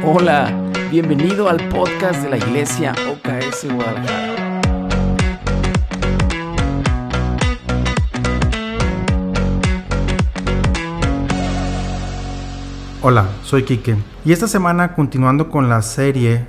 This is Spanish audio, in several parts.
Hola, bienvenido al podcast de la Iglesia OKS Guadalajara. Hola, soy Quique y esta semana, continuando con la serie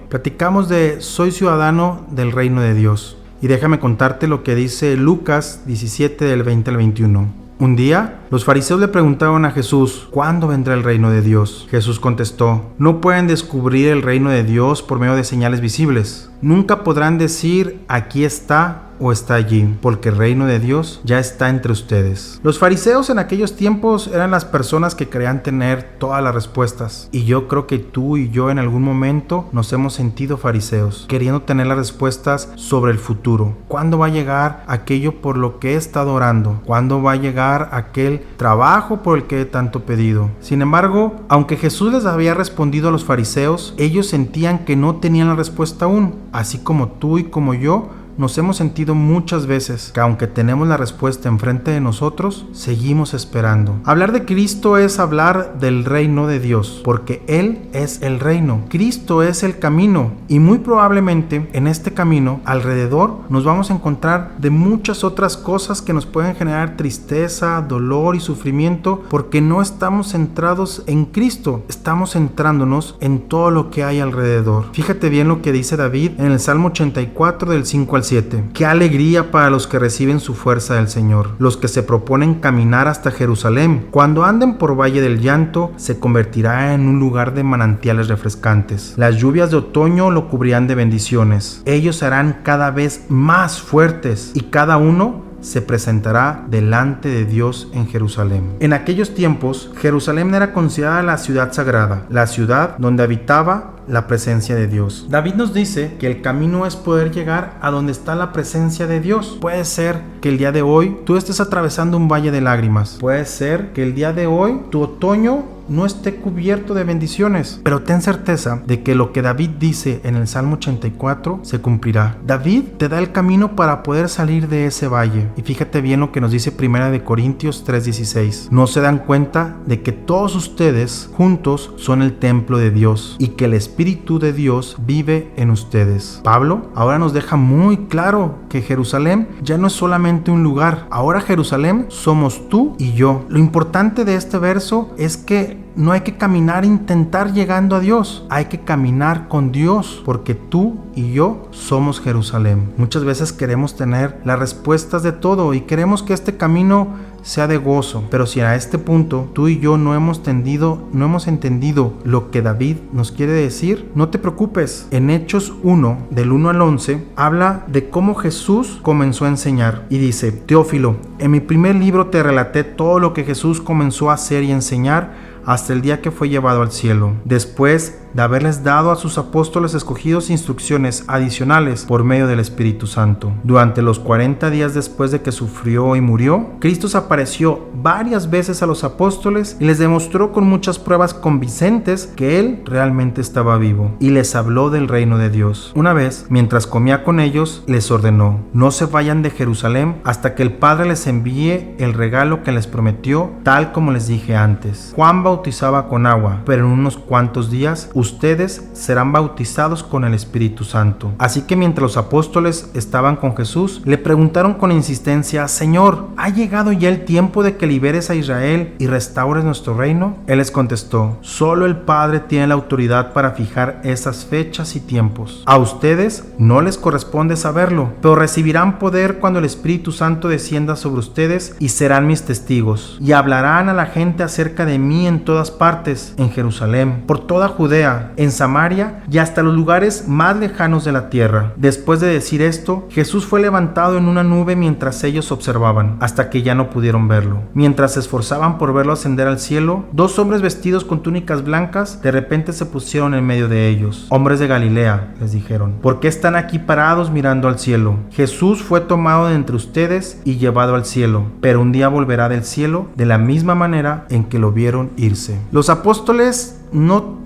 platicamos de Soy ciudadano del reino de Dios. Y déjame contarte lo que dice Lucas 17 del 20 al 21. Un día, los fariseos le preguntaron a Jesús, ¿cuándo vendrá el reino de Dios? Jesús contestó, no pueden descubrir el reino de Dios por medio de señales visibles. Nunca podrán decir, aquí está o está allí, porque el reino de Dios ya está entre ustedes. Los fariseos en aquellos tiempos eran las personas que creían tener todas las respuestas. Y yo creo que tú y yo en algún momento nos hemos sentido fariseos, queriendo tener las respuestas sobre el futuro. ¿Cuándo va a llegar aquello por lo que he estado orando? ¿Cuándo va a llegar aquel trabajo por el que he tanto pedido? Sin embargo, aunque Jesús les había respondido a los fariseos, ellos sentían que no tenían la respuesta aún, así como tú y como yo. Nos hemos sentido muchas veces que aunque tenemos la respuesta enfrente de nosotros, seguimos esperando. Hablar de Cristo es hablar del reino de Dios, porque Él es el reino. Cristo es el camino y muy probablemente en este camino alrededor nos vamos a encontrar de muchas otras cosas que nos pueden generar tristeza, dolor y sufrimiento porque no estamos centrados en Cristo, estamos centrándonos en todo lo que hay alrededor. Fíjate bien lo que dice David en el Salmo 84 del 5 al 7. Qué alegría para los que reciben su fuerza del Señor, los que se proponen caminar hasta Jerusalén. Cuando anden por valle del llanto, se convertirá en un lugar de manantiales refrescantes. Las lluvias de otoño lo cubrirán de bendiciones. Ellos serán cada vez más fuertes y cada uno se presentará delante de Dios en Jerusalén. En aquellos tiempos, Jerusalén era considerada la ciudad sagrada, la ciudad donde habitaba la presencia de Dios. David nos dice que el camino es poder llegar a donde está la presencia de Dios. Puede ser que el día de hoy tú estés atravesando un valle de lágrimas. Puede ser que el día de hoy tu otoño no esté cubierto de bendiciones, pero ten certeza de que lo que David dice en el Salmo 84 se cumplirá. David te da el camino para poder salir de ese valle. Y fíjate bien lo que nos dice 1 Corintios 3:16. No se dan cuenta de que todos ustedes juntos son el templo de Dios y que el Espíritu de Dios vive en ustedes. Pablo ahora nos deja muy claro que Jerusalén ya no es solamente un lugar. Ahora Jerusalén somos tú y yo. Lo importante de este verso es que no hay que caminar e intentar llegando a Dios. Hay que caminar con Dios porque tú y yo somos Jerusalén. Muchas veces queremos tener las respuestas de todo y queremos que este camino sea de gozo, pero si a este punto tú y yo no hemos entendido lo que David nos quiere decir, no te preocupes. En Hechos 1, del 1 al 11, habla de cómo Jesús comenzó a enseñar y dice, Teófilo, en mi primer libro te relaté todo lo que Jesús comenzó a hacer y enseñar hasta el día que fue llevado al cielo, después de haberles dado a sus apóstoles escogidos instrucciones adicionales por medio del Espíritu Santo. Durante los 40 días después de que sufrió y murió, Cristo se apareció varias veces a los apóstoles y les demostró con muchas pruebas convincentes que Él realmente estaba vivo y les habló del reino de Dios. Una vez, mientras comía con ellos, les ordenó, no se vayan de Jerusalén hasta que el Padre les envíe el regalo que les prometió, tal como les dije antes. Juan bautizaba con agua, pero en unos cuantos días ustedes serán bautizados con el Espíritu Santo. Así que mientras los apóstoles estaban con Jesús, le preguntaron con insistencia, Señor, ¿ha llegado ya el tiempo de que liberes a Israel y restaures nuestro reino? Él les contestó, solo el Padre tiene la autoridad para fijar esas fechas y tiempos. A ustedes no les corresponde saberlo, pero recibirán poder cuando el Espíritu Santo descienda sobre ustedes y serán mis testigos. Y hablarán a la gente acerca de mí en todas partes, en Jerusalén, por toda Judea, en Samaria y hasta los lugares más lejanos de la tierra. Después de decir esto, Jesús fue levantado en una nube mientras ellos observaban, hasta que ya no pudieron verlo. Mientras se esforzaban por verlo ascender al cielo, dos hombres vestidos con túnicas blancas de repente se pusieron en medio de ellos. Hombres de Galilea, les dijeron, ¿por qué están aquí parados mirando al cielo? Jesús fue tomado de entre ustedes y llevado al cielo, pero un día volverá del cielo de la misma manera en que lo vieron irse. Los apóstoles no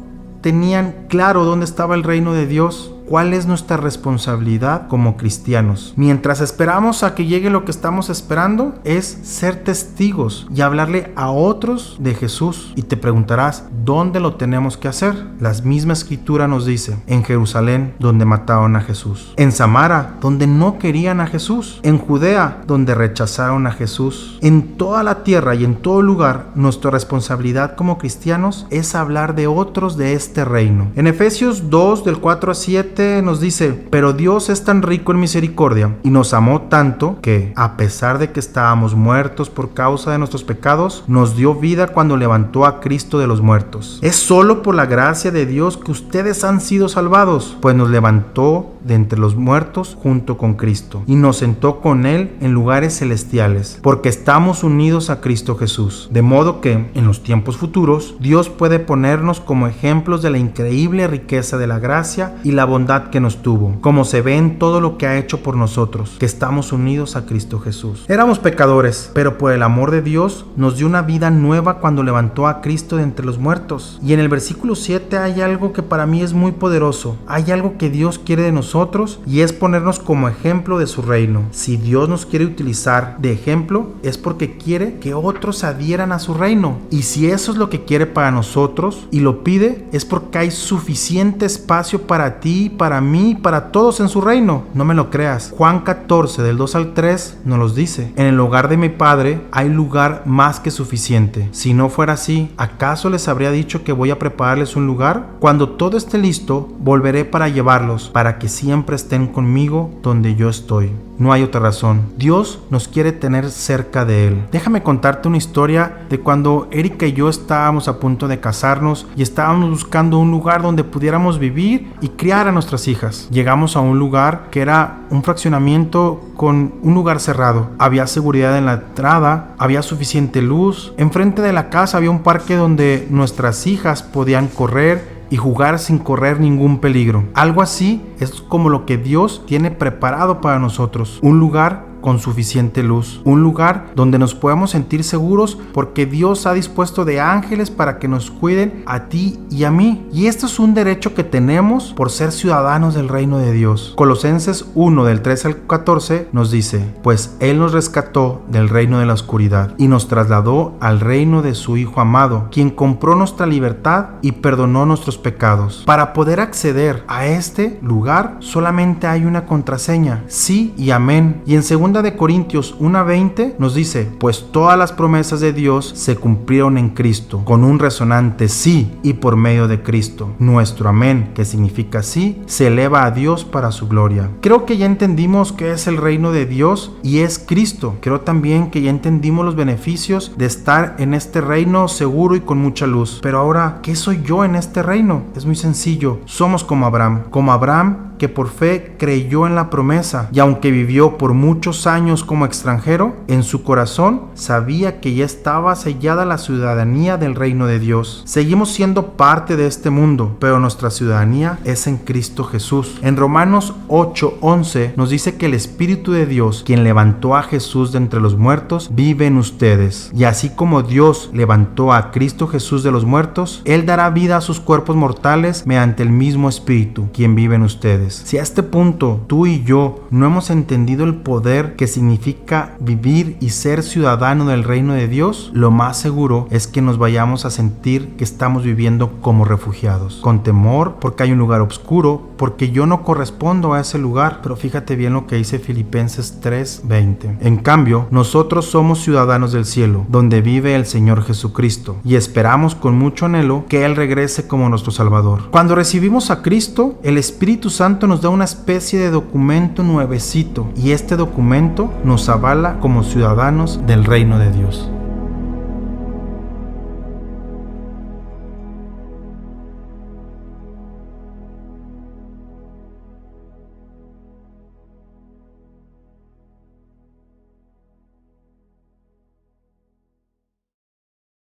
tenían claro dónde estaba el reino de Dios, ¿cuál es nuestra responsabilidad como cristianos? Mientras esperamos a que llegue lo que estamos esperando, es ser testigos y hablarle a otros de Jesús. Y te preguntarás, ¿dónde lo tenemos que hacer? La misma escritura nos dice: en Jerusalén, donde mataron a Jesús; en Samara, donde no querían a Jesús; en Judea, donde rechazaron a Jesús. En toda la tierra y en todo lugar, nuestra responsabilidad como cristianos es hablar de otros de este reino. En Efesios 2, del 4 a 7 nos dice: pero Dios es tan rico en misericordia y nos amó tanto que, a pesar de que estábamos muertos por causa de nuestros pecados, nos dio vida cuando levantó a Cristo de los muertos. Es solo por la gracia de Dios que ustedes han sido salvados, pues nos levantó de entre los muertos junto con Cristo y nos sentó con Él en lugares celestiales, porque estamos unidos a Cristo Jesús. De modo que, en los tiempos futuros, Dios puede ponernos como ejemplos de la increíble riqueza de la gracia y la bondad que nos tuvo, como se ve en todo lo que ha hecho por nosotros, que estamos unidos a Cristo Jesús. Éramos pecadores, pero por el amor de Dios nos dio una vida nueva cuando levantó a Cristo de entre los muertos. Y en el versículo 7 hay algo que para mí es muy poderoso. Hay algo que Dios quiere de nosotros, y es ponernos como ejemplo de su reino. Si Dios nos quiere utilizar de ejemplo, es porque quiere que otros adhieran a su reino. Y si eso es lo que quiere para nosotros y lo pide, es porque hay suficiente espacio para ti, para mí, para todos en su reino. No me lo creas. Juan 14, del 2 al 3 nos los dice: en el hogar de mi Padre hay lugar más que suficiente. Si no fuera así, ¿acaso les habría dicho que voy a prepararles un lugar? Cuando todo esté listo, volveré para llevarlos, para que siempre estén conmigo donde yo estoy. No hay otra razón. Dios nos quiere tener cerca de Él. Déjame contarte una historia de cuando Erika y yo estábamos a punto de casarnos y estábamos buscando un lugar donde pudiéramos vivir y criar a nuestras hijas. Llegamos a un lugar que era un fraccionamiento con un lugar cerrado. Había seguridad en la entrada, había suficiente luz. Enfrente de la casa había un parque donde nuestras hijas podían correr y jugar sin correr ningún peligro. Algo así es como lo que Dios tiene preparado para nosotros. Un lugar con suficiente luz, un lugar donde nos podemos sentir seguros porque Dios ha dispuesto de ángeles para que nos cuiden a ti y a mí. Y esto es un derecho que tenemos por ser ciudadanos del reino de Dios. Colosenses 1, del 13 al 14 nos dice: pues Él nos rescató del reino de la oscuridad y nos trasladó al reino de su Hijo amado, quien compró nuestra libertad y perdonó nuestros pecados. Para poder acceder a este lugar solamente hay una contraseña: sí y amén. Y en 2 de Corintios 1:20 nos dice: pues todas las promesas de Dios se cumplieron en Cristo, con un resonante sí, y por medio de Cristo. Nuestro amén, que significa sí, se eleva a Dios para su gloria. Creo que ya entendimos qué es el reino de Dios y es Cristo. Creo también que ya entendimos los beneficios de estar en este reino seguro y con mucha luz. Pero ahora, ¿qué soy yo en este reino? Es muy sencillo. Somos como Abraham, que por fe creyó en la promesa, y aunque vivió por muchos años como extranjero, en su corazón sabía que ya estaba sellada la ciudadanía del reino de Dios. Seguimos siendo parte de este mundo, pero nuestra ciudadanía es en Cristo Jesús. En Romanos 8:11 nos dice que el Espíritu de Dios, quien levantó a Jesús de entre los muertos, vive en ustedes. Y así como Dios levantó a Cristo Jesús de los muertos, Él dará vida a sus cuerpos mortales mediante el mismo Espíritu, quien vive en ustedes. Si a este punto tú y yo no hemos entendido el poder que significa vivir y ser ciudadano del reino de Dios, lo más seguro es que nos vayamos a sentir que estamos viviendo como refugiados, con temor porque hay un lugar oscuro, porque yo no correspondo a ese lugar. Pero fíjate bien lo que dice Filipenses 3:20. En cambio, nosotros somos ciudadanos del cielo, donde vive el Señor Jesucristo, y esperamos con mucho anhelo que Él regrese como nuestro Salvador. Cuando recibimos a Cristo, el Espíritu Santo nos da una especie de documento nuevecito, y este documento nos avala como ciudadanos del reino de Dios.